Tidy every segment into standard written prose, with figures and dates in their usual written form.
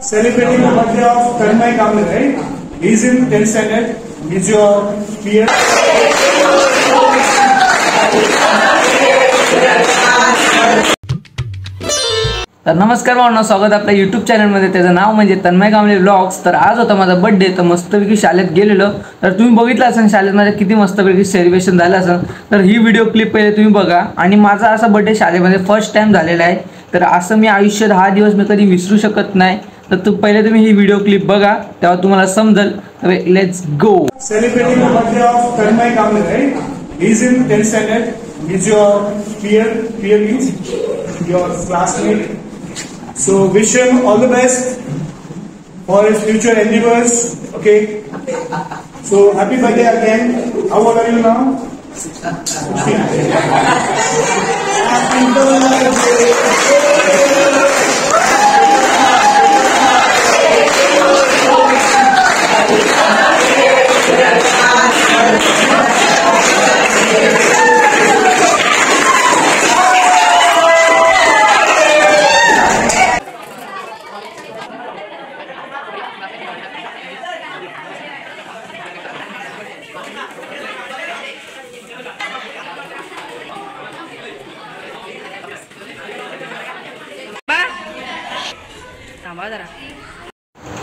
Celebrating the birthday of Tanmay Kamble, right? He's in 10th standard. He's your peer. तर नमस्कार भावना, स्वागत आपल्या YouTube चॅनलमध्ये. त्याचं नाव म्हणजे तन्मय कांबळे व्लॉग्स. तर आज होता माझा बर्थडे, तर मस्तपैकी शाळेत गेलेलो. तर तुम्ही बघितलं असेल शाळेत माझ्या किती मस्तपैकी सेलिब्रेशन झालं असेल. तर ही व्हिडिओ क्लिप पहिले तुम्ही बघा. आणि माझा असा बर्थडे शाळेमध्ये फर्स्ट टाइम झालेला आहे. तर असं मी आयुष्यात हा दिवस मी कधी विसरू शकत नाही. तर पहिले तुम्ही ही व्हिडिओ क्लिप बघा, तेव्हा तुम्हाला समजेल. तर let's go. Celebrating the birthday of Tanmay Kamble, right? He's in 10th standard. He's your peer. Peer means your classmate. So wish him all the best for his future endeavors. Okay. So happy birthday again. How old are you now? 16. Happy birthday.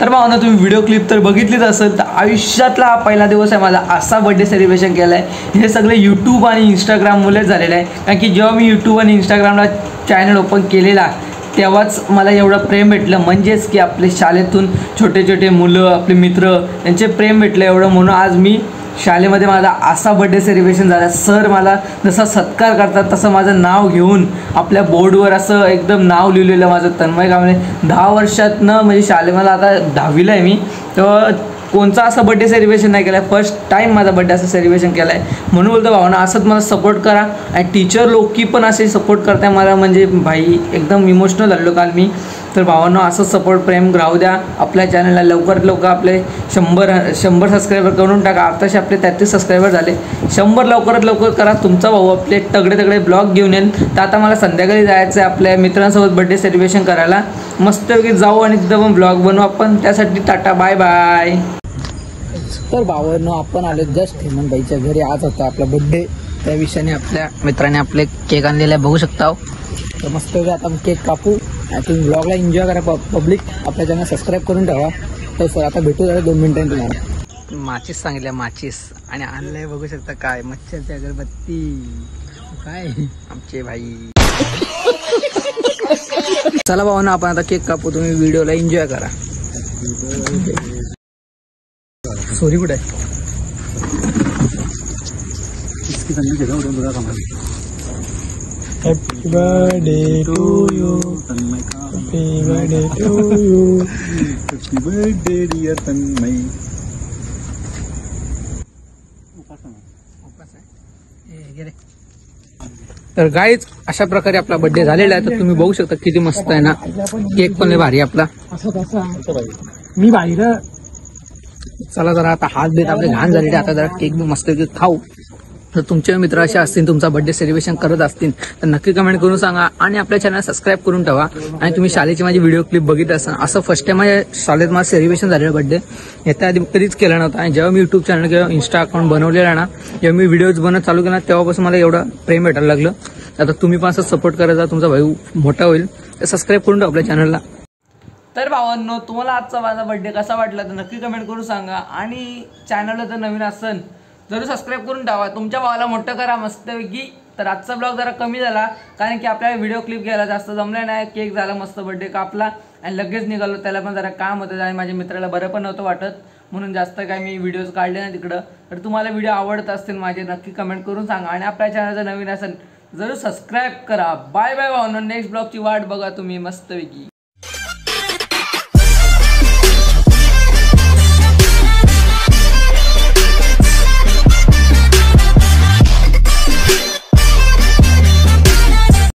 तर भावना, तुम्ही video clip तर बघितलीच असेल. तर आयुष्यातला हा पहिला दिवस आहे माझा असा बर्थडे सेलिब्रेशन केला आहे. हे सगळे यूट्यूब आणि इंस्टाग्राममुळेच झालेलं आहे. कारण की जेव्हा मी यूट्यूब आणि इंस्टाग्रामला चॅनल ओपन केलेला तेव्हाच मला एवढं प्रेम भेटलं. म्हणजेच की आपले शाळेतून छोटे छोटे मुलं, आपले मित्र, त्यांचे प्रेम भेटलं एवढं. म्हणून आज मी शाळेमध्ये माझा असा बर्थडे सेलिब्रेशन झाला. सर मला जसा सत्कार करतात तसं माझं नाव घेऊन आपल्या बोर्डवर असं एकदम नाव लिहिलेलं माझं तन्मय कांबळे. 10 वर्षातनं म्हणजे शाळेत मला आता 10वीला आहे मी. तर कोणचा असं बर्थडे सेलिब्रेशन नाही केलं आहे. फर्स्ट टाईम माझा बर्थडे असं सेलिब्रेशन केलं आहे. म्हणून बोलतो भावना, असंच मला सपोर्ट करा. आणि टीचर लोकी पण असे सपोर्ट करताय मला. म्हणजे भाई एकदम इमोशनल झालो काल मी. तर भावांनो, असं सपोर्ट प्रेम राहू द्या आपल्या चॅनलला. लवकरात लवकर आपले 100 सबस्क्रायबर करून टाका. आताशी आपले 33 सबस्क्रायबर झाले. 100 लवकरात लवकर करा. तुमचा भाऊ आपले तगडे ब्लॉग घेऊन येईल. तर आता मला संध्याकाळी जायचं आहे आपल्या मित्रांसोबत बर्थडे सेलिब्रेशन करायला. मस्तपैकी जाऊ आणि तिथं ब्लॉग बनवू आपण. त्यासाठी टाटा बाय बाय. तर भावांनो, आपण आलो जस्ट हेमंतबाईच्या घरी. आज होता आपला बर्थडे. त्या विषयाने आपल्या मित्राने आपले केक आणलेला आहे, बघू शकता. तर मस्तपैकी आता केक कापू. तुम्ही ब्लॉगला एन्जॉय करा. पब्लिक आपल्या चॅनल सबस्क्राईब करून ठेवा. तर सर आता भेटू झालं 2 मिनिटांनी तुम्हाला. माचीस सांगितलं, माचीस. आणि आणलंय बघू शकता काय, मच्छरची अगरबत्ती. काय आमचे भाई. चला भाऊ ना, आपण आता केक कापू. तुम्ही व्हिडिओला एन्जॉय करा. सॉरी कुठे आहे? Happy birthday to you. Happy birthday to you. Happy birthday dear Tanmay. तर गाईज, अशा प्रकारे आपला बर्थडे झालेला आहे. तर तुम्ही बघू शकता किती मस्त आहे ना. केक पण लय भारी आपला. मी बाहेर. चला जरा आता हात देत आपले घाण झालेले. आता जरा केक बी मस्त खाऊ. तर तुमचे मित्र असे असतील, तुमचा बर्थडे सेलिब्रेशन करत असतील तर नक्की कमेंट करून सांगा. आणि आपल्या चॅनल सबस्क्राईब करून ठेवा. आणि तुम्ही शाळेची माझी व्हिडिओ क्लिप बघित असाल. असं फर्स्ट टाइम माझ्या शाळेत माझं सेलिब्रेशन झालेलं बर्थडे. याच्या आधी कधीच केलं नव्हतं. आणि जेव्हा मी यूट्यूब चॅनल किंवा इंस्टा अकाउंट बनवलेला ना, जेव्हा मी व्हिडिओज बनत चालू केला तेव्हापासून मला एवढं प्रेम भेटायला लागलं. आता तुम्ही पण असं सपोर्ट करायचा, तुमचा भाऊ मोठा होईल. तर सबस्क्राईब करून ठेवा आपल्या चॅनलला. तर भावांनो, तुम्हाला आजचा माझा बर्थडे कसा वाटला तर नक्की कमेंट करून सांगा. आणि चॅनलला जर नवीन असेल जरूर सबस्क्राईब करून ठेवा. तुमच्या भावाला मोठं करा मस्तपैकी. तर आजचा ब्लॉग जरा कमी झाला कारण की आपल्याला व्हिडिओ क्लिप घ्यायला जास्त जमलं नाही. केक झाला, मस्त बर्थडे कापला आणि लगेच निघालो. त्याला पण जरा काम होतं आणि माझ्या मित्राला बरं पण नव्हतं वाटत. म्हणून जास्त काय मी व्हिडिओज काढले नाही तिकडं. तर तुम्हाला व्हिडिओ आवडत असतील माझे नक्की कमेंट करून सांगा. आणि आपल्या चॅनलचं नवीन असेल जरूर सबस्क्राईब करा. बाय बाय भावना. नेक्स्ट ब्लॉगची वाट बघा तुम्ही मस्तपैकी.